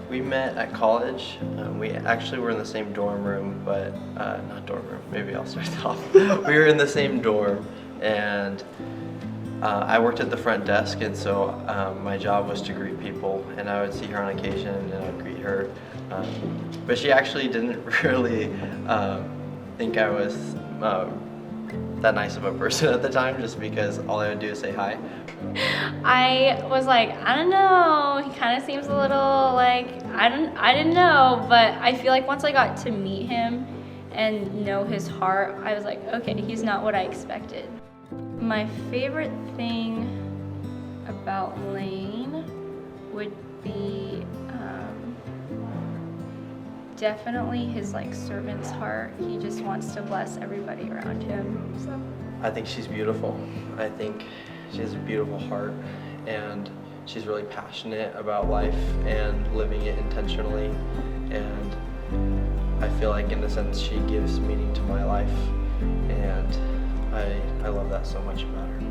We met at college. We actually were in the same dorm room, but not dorm room, maybe I'll start off. We were in the same dorm, and I worked at the front desk, and so my job was to greet people, and I would see her on occasion and I would greet her. But she actually didn't really think I was that nice of a person at the time, just because all I would do is say hi. I was like, I don't know, he kind of seems a little like, I didn't know, but I feel like once I got to meet him and know his heart, I was like, okay, he's not what I expected. My favorite thing about Lane would be definitely his like servant's heart. He just wants to bless everybody around him. So I think she's beautiful. I think she has a beautiful heart, and she's really passionate about life and living it intentionally. And I feel like in a sense she gives meaning to my life, and I love that so much about her.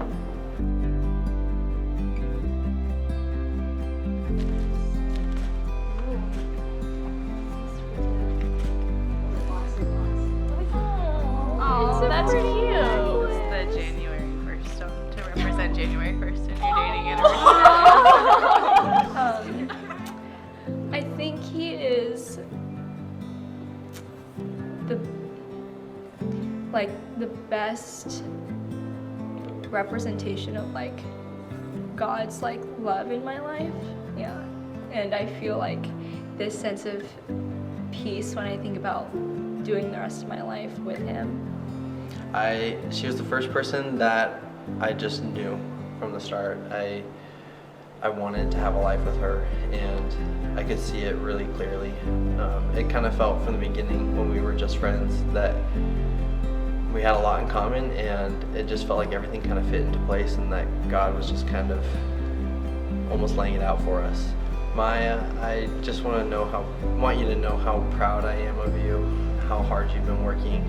oh, that's cute. It's the January 1st stone to represent January 1st in your dating anniversary. I think he is the best representation of like God's like love in my life. Yeah. And I feel like this sense of peace when I think about doing the rest of my life with him. She was the first person that I just knew from the start. I wanted to have a life with her, and I could see it really clearly. It kind of felt from the beginning when we were just friends that we had a lot in common, and it just felt like everything kind of fit into place, and that God was just kind of almost laying it out for us. Maya, I just want you to know how proud I am of you, how hard you've been working.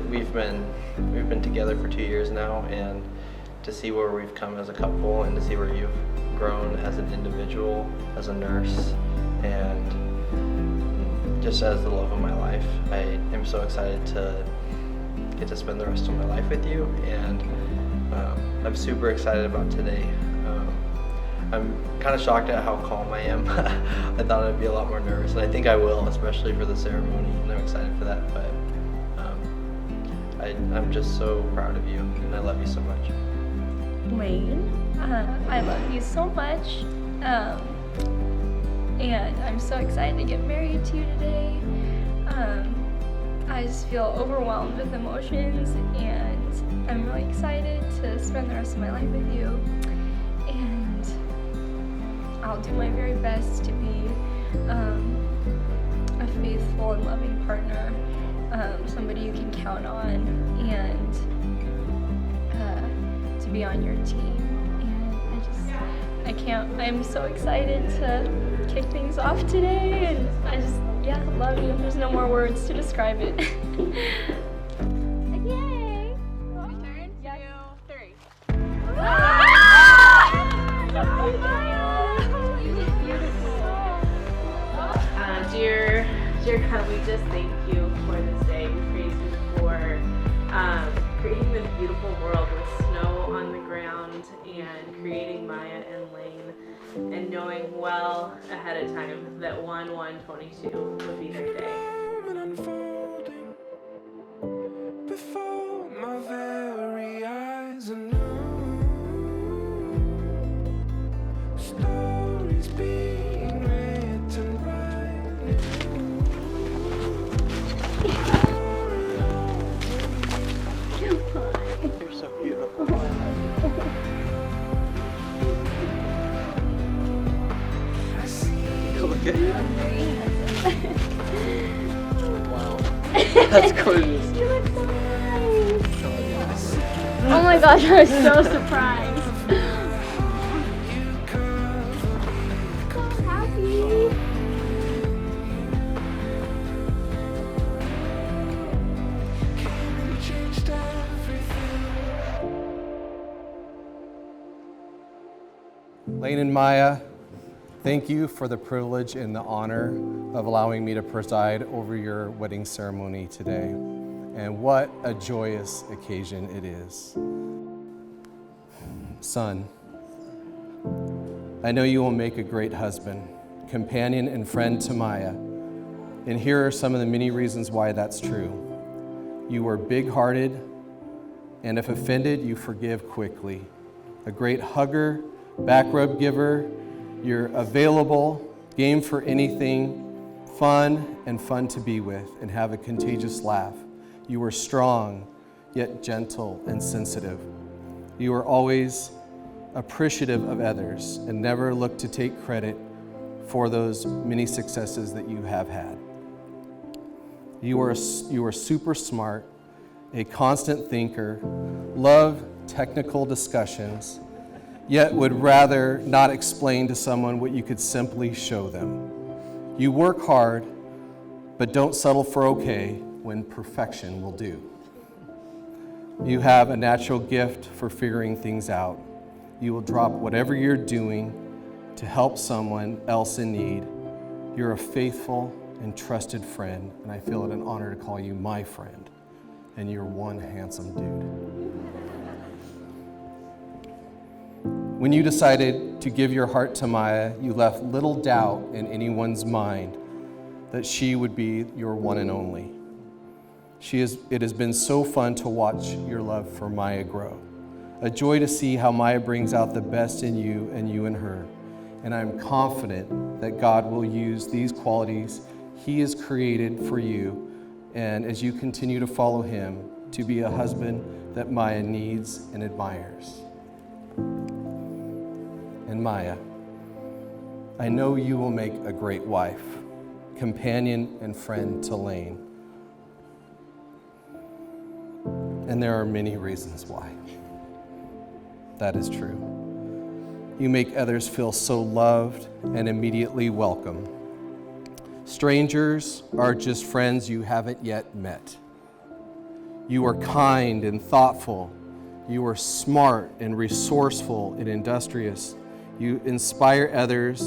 We've been together for 2 years now, and to see where we've come as a couple, and to see where you've grown as an individual, as a nurse, and just as the love of my life. I am so excited to get to spend the rest of my life with you, and I'm super excited about today. I'm kind of shocked at how calm I am. I thought I'd be a lot more nervous, and I think I will, especially for the ceremony, and I'm excited for that. But I'm just so proud of you, and I love you so much. Lane, I love you so much, and I'm so excited to get married to you today. I just feel overwhelmed with emotions, and I'm really excited to spend the rest of my life with you, and I'll do my very best to be a faithful and loving partner, somebody you can count on, and to be on your team. And I'm so excited to kick things off today, and I just, love you. There's no more words to describe it. Yay! 1, 2, 3. Dear God, we just thank you for this day. We praise you for creating this beautiful world with snow on the ground, and creating Maya and Lane, and knowing well ahead of time that 1/1/22 would be their day. Unfolding before my very eyes, and stories being written by You're so beautiful. Look at you. Wow. That's gorgeous. You look so nice. Oh my gosh, I was so surprised. So happy. Lane and Maya, thank you for the privilege and the honor of allowing me to preside over your wedding ceremony today. And what a joyous occasion it is. Son, I know you will make a great husband, companion, and friend to Maya. And here are some of the many reasons why that's true. You are big-hearted, and if offended, you forgive quickly. A great hugger, back rub giver, you're available, game for anything, fun to be with, and have a contagious laugh. You are strong, yet gentle and sensitive. You are always appreciative of others and never look to take credit for those many successes that you have had. You are super smart, a constant thinker, love technical discussions, yet would rather not explain to someone what you could simply show them. You work hard, but don't settle for okay when perfection will do. You have a natural gift for figuring things out. You will drop whatever you're doing to help someone else in need. You're a faithful and trusted friend, and I feel it an honor to call you my friend. And you're one handsome dude. When you decided to give your heart to Maya, you left little doubt in anyone's mind that she would be your one and only. It has been so fun to watch your love for Maya grow. A joy to see how Maya brings out the best in you and you in her. And I'm confident that God will use these qualities He has created for you, and as you continue to follow Him, to be a husband that Maya needs and admires. And Maya, I know you will make a great wife, companion, and friend to Lane. And there are many reasons why. That is true. You make others feel so loved and immediately welcome. Strangers are just friends you haven't yet met. You are kind and thoughtful. You are smart and resourceful and industrious. You inspire others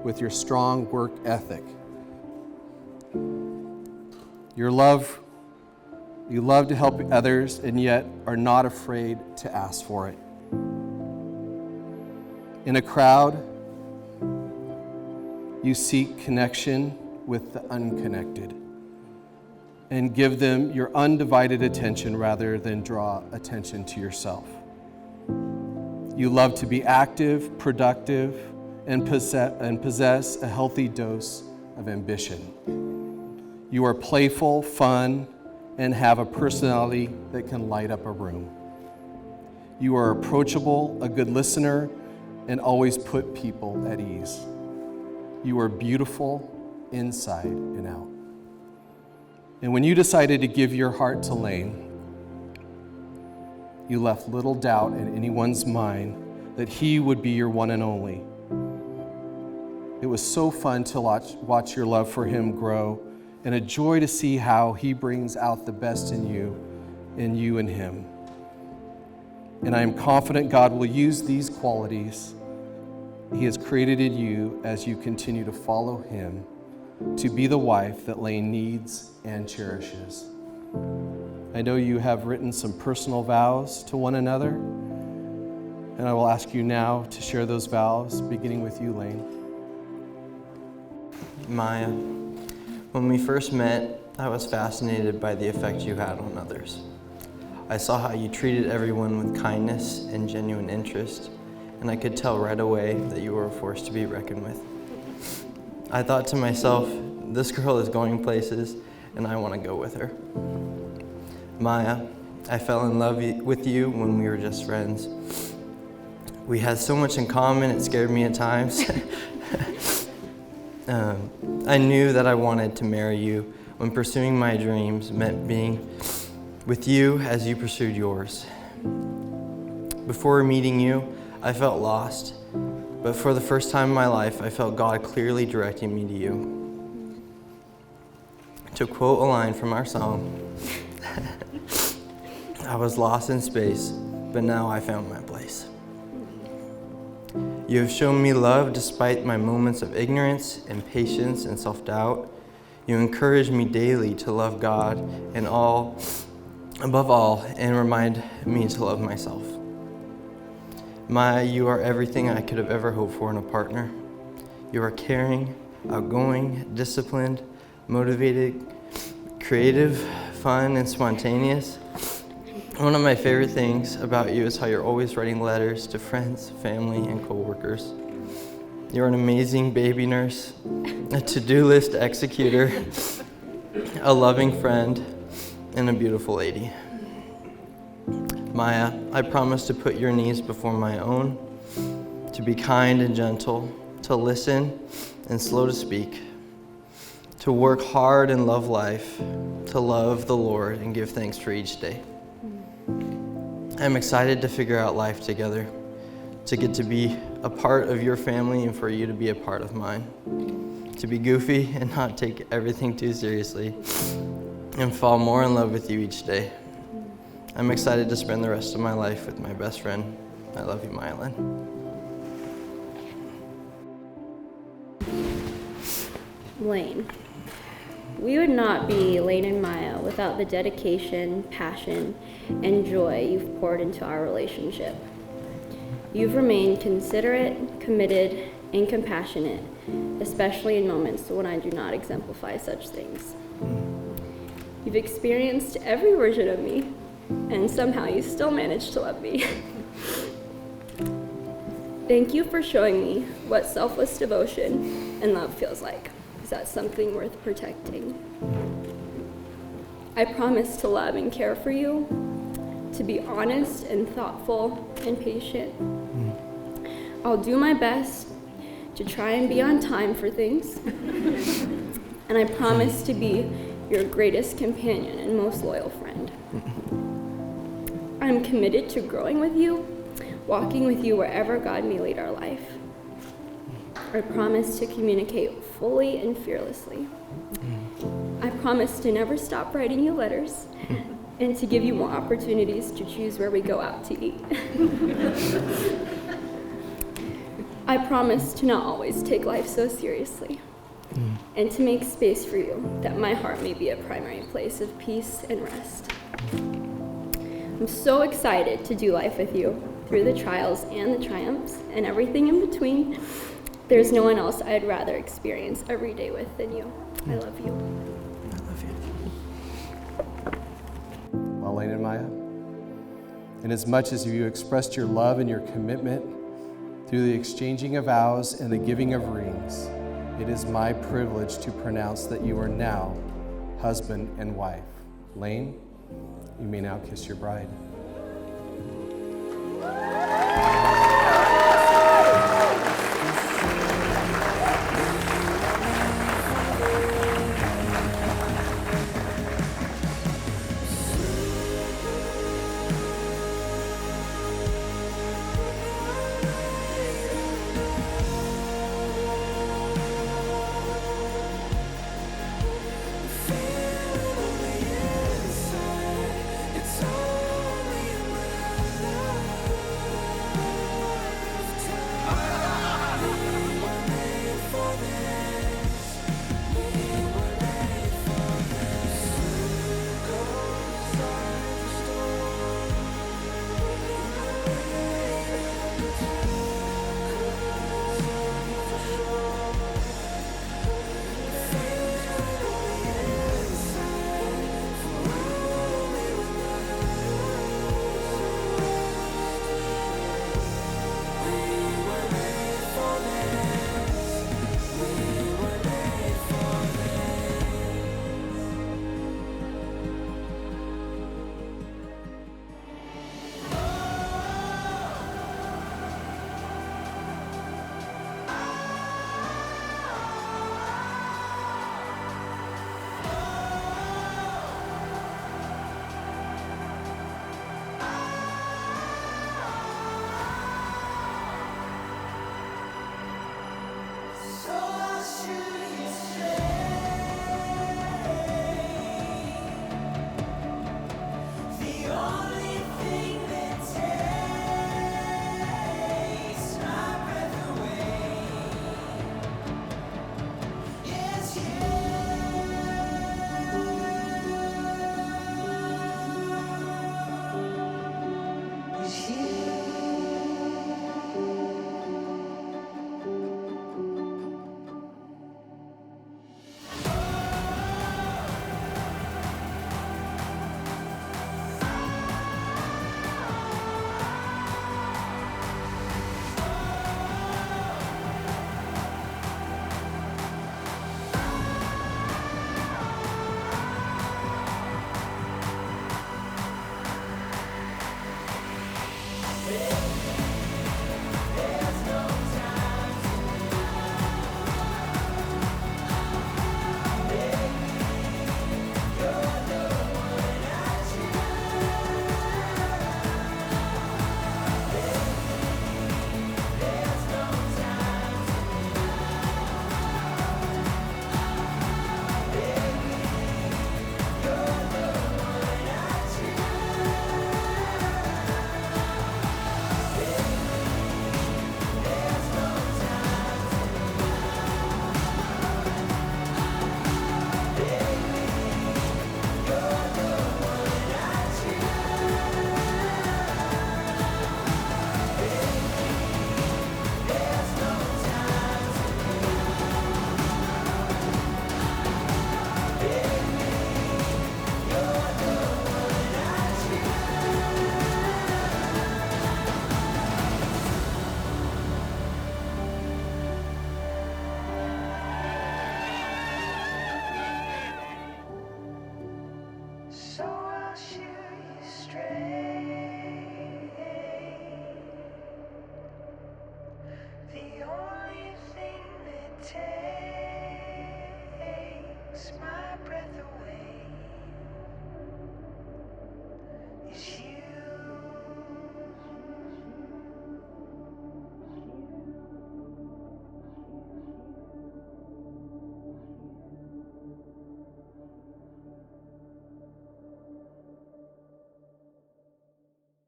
with your strong work ethic. You love to help others and yet are not afraid to ask for it. In a crowd, you seek connection with the unconnected and give them your undivided attention rather than draw attention to yourself. You love to be active, productive, and possess a healthy dose of ambition. You are playful, fun, and have a personality that can light up a room. You are approachable, a good listener, and always put people at ease. You are beautiful inside and out. And when you decided to give your heart to Lane, you left little doubt in anyone's mind that he would be your one and only. It was so fun to watch your love for him grow, and a joy to see how he brings out the best in you and him. And I am confident God will use these qualities He has created in you as you continue to follow Him to be the wife that Lane needs and cherishes. I know you have written some personal vows to one another, and I will ask you now to share those vows, beginning with you, Lane. Maya, when we first met, I was fascinated by the effect you had on others. I saw how you treated everyone with kindness and genuine interest, and I could tell right away that you were a force to be reckoned with. I thought to myself, this girl is going places, and I want to go with her. Maya, I fell in love with you when we were just friends. We had so much in common, it scared me at times. I knew that I wanted to marry you when pursuing my dreams meant being with you as you pursued yours. Before meeting you, I felt lost, but for the first time in my life, I felt God clearly directing me to you. To quote a line from our song, I was lost in space, but now I found my place. You have shown me love despite my moments of ignorance, impatience, and self-doubt. You encourage me daily to love God and above all, and remind me to love myself. Maya, you are everything I could have ever hoped for in a partner. You are caring, outgoing, disciplined, motivated, creative, fun, and spontaneous. One of my favorite things about you is how you're always writing letters to friends, family, and coworkers. You're an amazing baby nurse, a to-do list executor, a loving friend, and a beautiful lady. Maya, I promise to put your needs before my own, to be kind and gentle, to listen and slow to speak, to work hard and love life, to love the Lord and give thanks for each day. I'm excited to figure out life together, to get to be a part of your family and for you to be a part of mine, to be goofy and not take everything too seriously, and fall more in love with you each day. I'm excited to spend the rest of my life with my best friend. I love you, Mylin. Lane. We would not be Lane and Maya without the dedication, passion, and joy you've poured into our relationship. You've remained considerate, committed, and compassionate, especially in moments when I do not exemplify such things. You've experienced every version of me, and somehow you still manage to love me. Thank you for showing me what selfless devotion and love feels like. Is that something worth protecting? I promise to love and care for you, to be honest and thoughtful and patient. I'll do my best to try and be on time for things. And I promise to be your greatest companion and most loyal friend. I'm committed to growing with you, walking with you wherever God may lead our life. I promise to communicate fully and fearlessly. I promise to never stop writing you letters and to give you more opportunities to choose where we go out to eat. I promise to not always take life so seriously and to make space for you that my heart may be a primary place of peace and rest. I'm so excited to do life with you through the trials and the triumphs and everything in between. There's no one else I'd rather experience every day with than you. I love you. I love you. Well, Lane and Maya, and as much as you expressed your love and your commitment through the exchanging of vows and the giving of rings, it is my privilege to pronounce that you are now husband and wife. Lane, you may now kiss your bride.